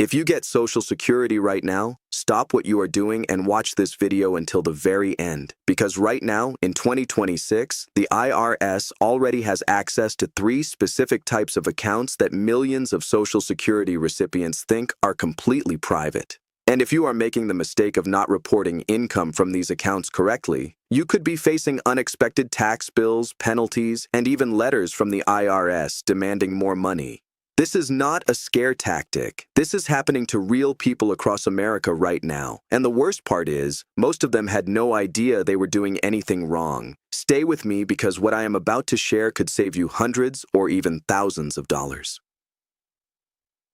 If you get Social Security right now, stop what you are doing and watch this video until the very end. Because right now, in 2026, the IRS already has access to 3 specific types of accounts that millions of Social Security recipients think are completely private. And if you are making the mistake of not reporting income from these accounts correctly, you could be facing unexpected tax bills, penalties, and even letters from the IRS demanding more money. This is not a scare tactic. This is happening to real people across America right now. And the worst part is, most of them had no idea they were doing anything wrong. Stay with me because what I am about to share could save you hundreds or even thousands of dollars.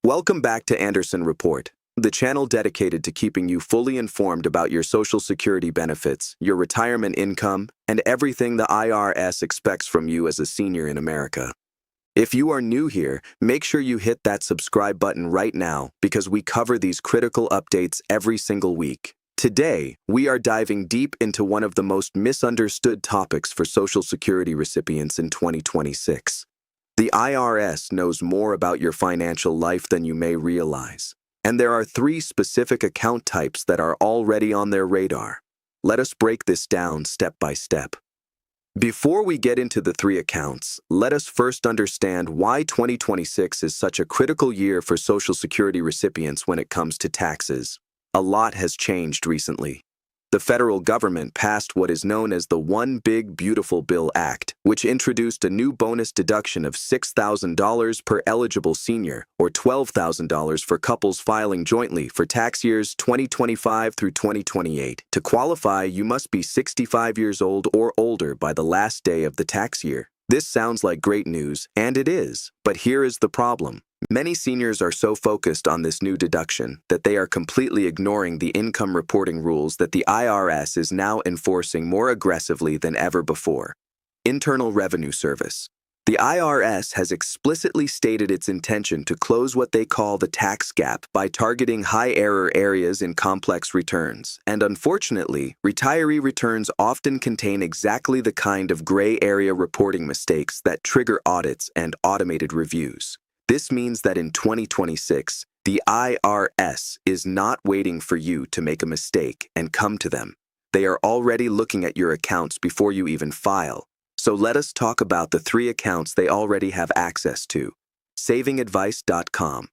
Welcome back to Anderson Report, the channel dedicated to keeping you fully informed about your Social Security benefits, your retirement income, and everything the IRS expects from you as a senior in America. If you are new here, make sure you hit that subscribe button right now because we cover these critical updates every single week. Today, we are diving deep into one of the most misunderstood topics for Social Security recipients in 2026. The IRS knows more about your financial life than you may realize, and there are 3 specific account types that are already on their radar. Let us break this down step by step. Before we get into the 3 accounts, let us first understand why 2026 is such a critical year for Social Security recipients when it comes to taxes. A lot has changed recently. The federal government passed what is known as the One Big Beautiful Bill Act, which introduced a new bonus deduction of $6,000 per eligible senior, or $12,000 for couples filing jointly for tax years 2025 through 2028. To qualify, you must be 65 years old or older by the last day of the tax year. This sounds like great news, and it is, but here is the problem. Many seniors are so focused on this new deduction that they are completely ignoring the income reporting rules that the IRS is now enforcing more aggressively than ever before. Internal Revenue Service. The IRS has explicitly stated its intention to close what they call the tax gap by targeting high-error areas in complex returns. And unfortunately, retiree returns often contain exactly the kind of gray area reporting mistakes that trigger audits and automated reviews. This means that in 2026, the IRS is not waiting for you to make a mistake and come to them. They are already looking at your accounts before you even file. So let us talk about the 3 accounts they already have access to. Savingadvice.com.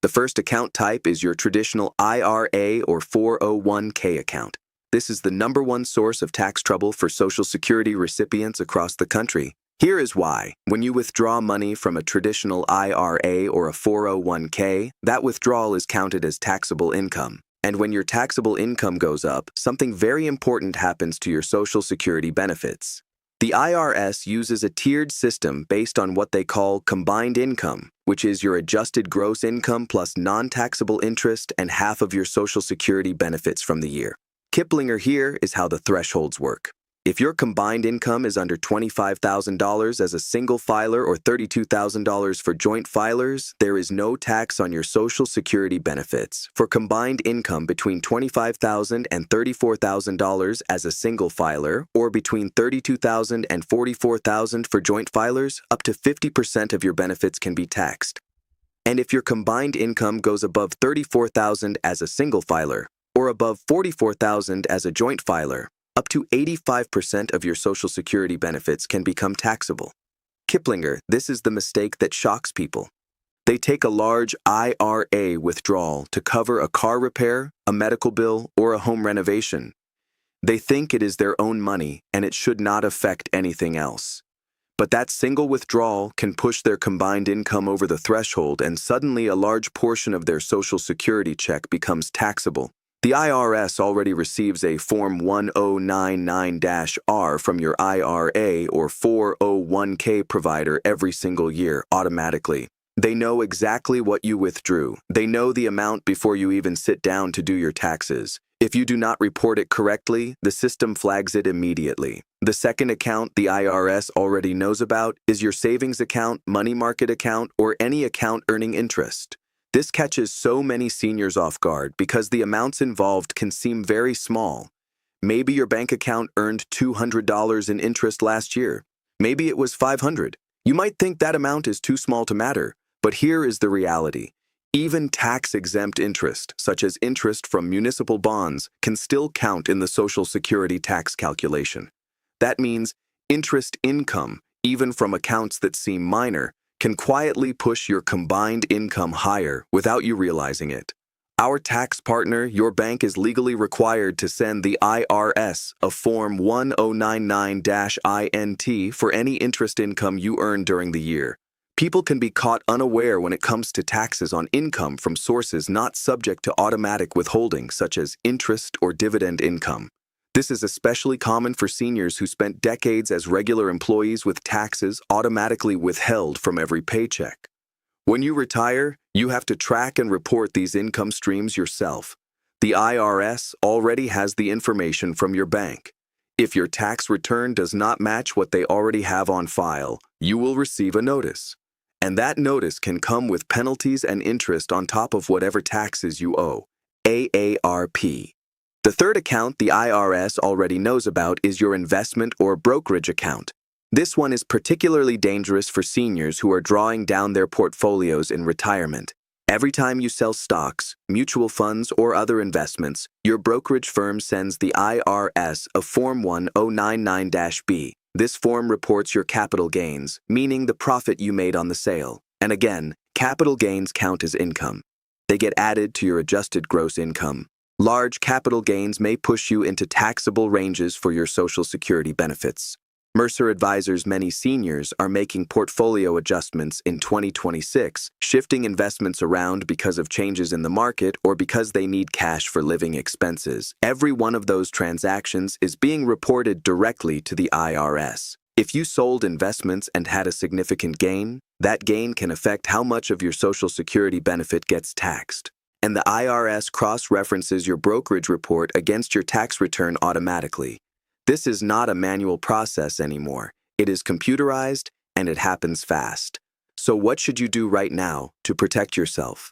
The first account type is your traditional IRA or 401k account. This is the #1 source of tax trouble for Social Security recipients across the country. Here is why. When you withdraw money from a traditional IRA or a 401k, that withdrawal is counted as taxable income. And when your taxable income goes up, something very important happens to your Social Security benefits. The IRS uses a tiered system based on what they call combined income, which is your adjusted gross income plus non-taxable interest and half of your Social Security benefits from the year. Kiplinger here is how the thresholds work. If your combined income is under $25,000 as a single filer or $32,000 for joint filers, there is no tax on your Social Security benefits. For combined income between $25,000 and $34,000 as a single filer, or between $32,000 and $44,000 for joint filers, up to 50% of your benefits can be taxed. And if your combined income goes above $34,000 as a single filer, or above $44,000 as a joint filer, up to 85% of your Social Security benefits can become taxable. Kiplinger, this is the mistake that shocks people. They take a large IRA withdrawal to cover a car repair, a medical bill, or a home renovation. They think it is their own money and it should not affect anything else. But that single withdrawal can push their combined income over the threshold and suddenly a large portion of their Social Security check becomes taxable. The IRS already receives a Form 1099-R from your IRA or 401k provider every single year automatically. They know exactly what you withdrew. They know the amount before you even sit down to do your taxes. If you do not report it correctly, the system flags it immediately. The second account the IRS already knows about is your savings account, money market account, or any account earning interest. This catches so many seniors off guard because the amounts involved can seem very small. Maybe your bank account earned $200 in interest last year. Maybe it was $500. You might think that amount is too small to matter, but here is the reality. Even tax-exempt interest, such as interest from municipal bonds, can still count in the Social Security tax calculation. That means interest income, even from accounts that seem minor, can quietly push your combined income higher without you realizing it. Our tax partner, your bank, is legally required to send the IRS a Form 1099-INT for any interest income you earn during the year. People can be caught unaware when it comes to taxes on income from sources not subject to automatic withholding, such as interest or dividend income. This is especially common for seniors who spent decades as regular employees with taxes automatically withheld from every paycheck. When you retire, you have to track and report these income streams yourself. The IRS already has the information from your bank. If your tax return does not match what they already have on file, you will receive a notice. And that notice can come with penalties and interest on top of whatever taxes you owe. AARP. The third account the IRS already knows about is your investment or brokerage account. This one is particularly dangerous for seniors who are drawing down their portfolios in retirement. Every time you sell stocks, mutual funds, or other investments, your brokerage firm sends the IRS a Form 1099-B. This form reports your capital gains, meaning the profit you made on the sale. And again, capital gains count as income. They get added to your adjusted gross income. Large capital gains may push you into taxable ranges for your Social Security benefits. Mercer advises many seniors are making portfolio adjustments in 2026, shifting investments around because of changes in the market or because they need cash for living expenses. Every one of those transactions is being reported directly to the IRS. If you sold investments and had a significant gain, that gain can affect how much of your Social Security benefit gets taxed. And the IRS cross-references your brokerage report against your tax return automatically. This is not a manual process anymore. It is computerized, and it happens fast. So what should you do right now to protect yourself?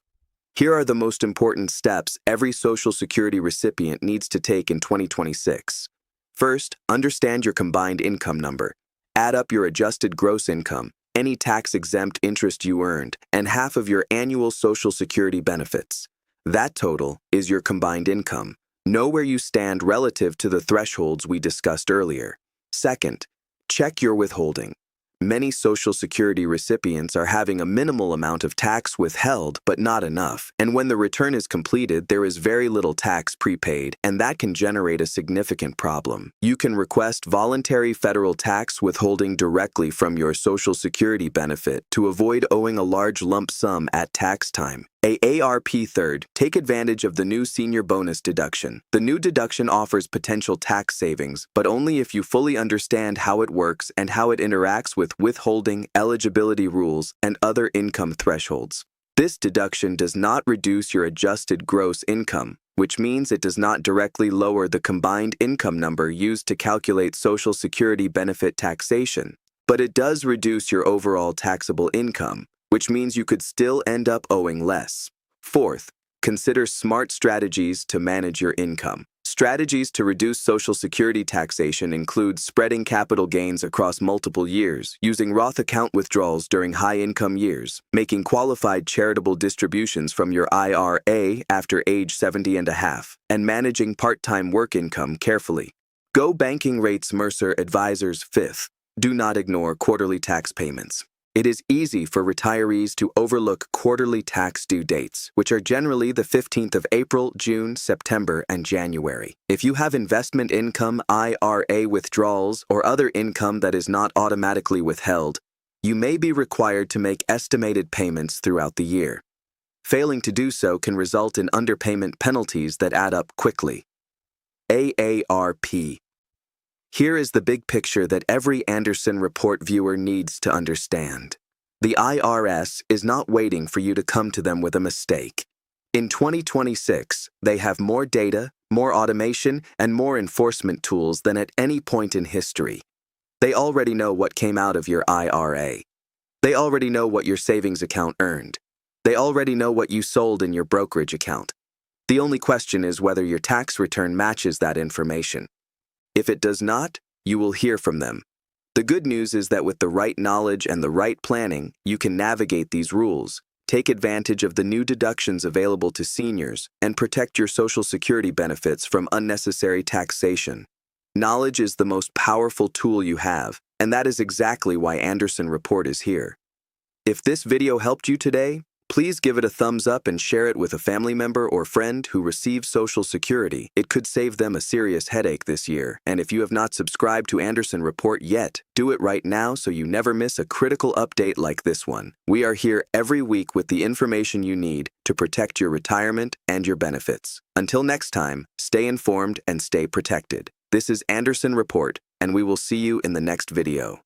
Here are the most important steps every Social Security recipient needs to take in 2026. First, understand your combined income number. Add up your adjusted gross income, any tax-exempt interest you earned, and half of your annual Social Security benefits. That total is your combined income. Know where you stand relative to the thresholds we discussed earlier. Second, check your withholding. Many Social Security recipients are having a minimal amount of tax withheld, but not enough. And when the return is completed, there is very little tax prepaid, and that can generate a significant problem. You can request voluntary federal tax withholding directly from your Social Security benefit to avoid owing a large lump sum at tax time. AARP. Third, take advantage of the new senior bonus deduction. The new deduction offers potential tax savings, but only if you fully understand how it works and how it interacts with withholding, eligibility rules, and other income thresholds. This deduction does not reduce your adjusted gross income, which means it does not directly lower the combined income number used to calculate Social Security benefit taxation, but it does reduce your overall taxable income, which means you could still end up owing less. Fourth, consider smart strategies to manage your income. Strategies to reduce Social Security taxation include spreading capital gains across multiple years, using Roth account withdrawals during high-income years, making qualified charitable distributions from your IRA after age 70 and a half, and managing part-time work income carefully. Go banking rates. Mercer advisors. Fifth, do not ignore quarterly tax payments. It is easy for retirees to overlook quarterly tax due dates, which are generally the 15th of April, June, September, and January. If you have investment income, IRA withdrawals, or other income that is not automatically withheld, you may be required to make estimated payments throughout the year. Failing to do so can result in underpayment penalties that add up quickly. AARP. Here is the big picture that every Anderson Report viewer needs to understand. The IRS is not waiting for you to come to them with a mistake. In 2026, they have more data, more automation, and more enforcement tools than at any point in history. They already know what came out of your IRA. They already know what your savings account earned. They already know what you sold in your brokerage account. The only question is whether your tax return matches that information. If it does not, you will hear from them. The good news is that with the right knowledge and the right planning, you can navigate these rules, Take advantage of the new deductions available to seniors and protect your Social Security benefits from unnecessary taxation. Knowledge is the most powerful tool you have, and that is exactly why Anderson Report is here. If this video helped you today, please give it a thumbs up and share it with a family member or friend who receives Social Security. It could save them a serious headache this year. And if you have not subscribed to Anderson Report yet, do it right now so you never miss a critical update like this one. We are here every week with the information you need to protect your retirement and your benefits. Until next time, stay informed and stay protected. This is Anderson Report, and we will see you in the next video.